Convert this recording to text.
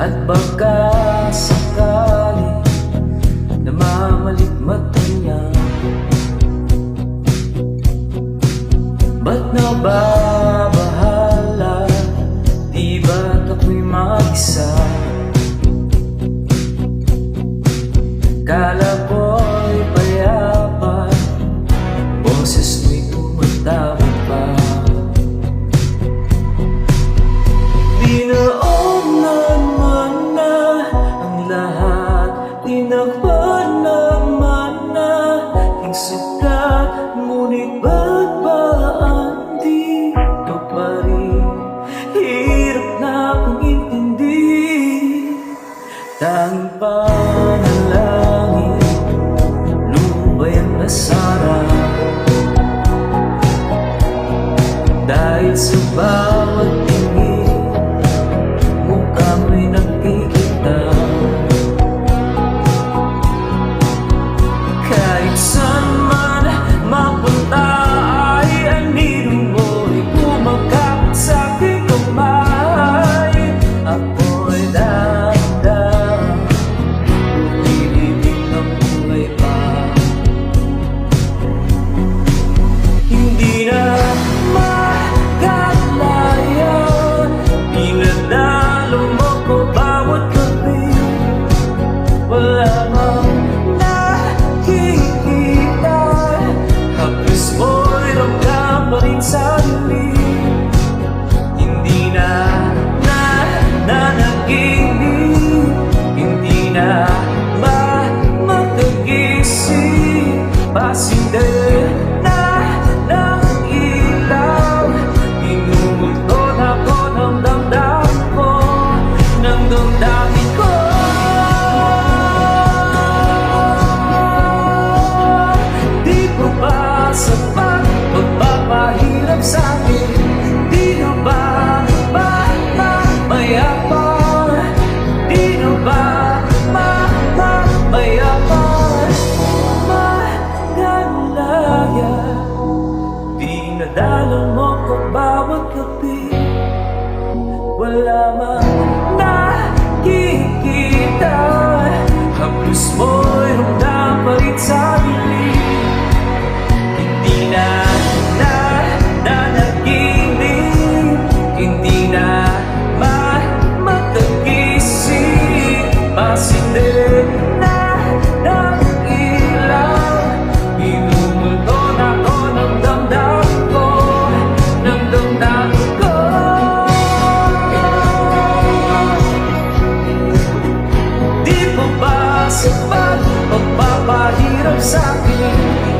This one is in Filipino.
At baka sakali na mamalikmata niya, ba't nababahala? Di ba't ako'y mag-isa? Kala ko'y payapa, boses mo'y tumatawag pa. Binaon naman na ang lahat, tinakpan naman na ang sukat, ngunit ba't ba andito pa rin? Hirap na akong intindi. Tanging panalangin, lumubay ang nasara, dahil sa bawat tingin mukha mo'y nakikita. Kahit saan man mapunta ay anino mo'y kumakapit sa aking kamay. Ako'y dahan-dahan nilibig ng buhay pa. Hindi na makalaya, pinadalo mo ko bawat gabi. Wala mang nakikita, haplos mo'y ramdam pa rin sa dilim. Hindi na nanaginip, hindi na ba makagising, pasinday na ng ilaw. Inumulton ako ng damdam ko, ng damdamin ko. Di ko ba sapat magpapahirap sa'kin? Di na ba mamayabang? Di na ba mamayabang? Magalaya, dinadala mo ko bawat gabi. Wala mang nakikita, haplos mo'y ramdam pa rin sa dilim. Hindi na nanaginip, hindi na makagising, pasinday na ng ilaw. Inumulton ako ng damdam ko, ng damdamin ko. Di po ba sapat pagpapahirap sa'kin?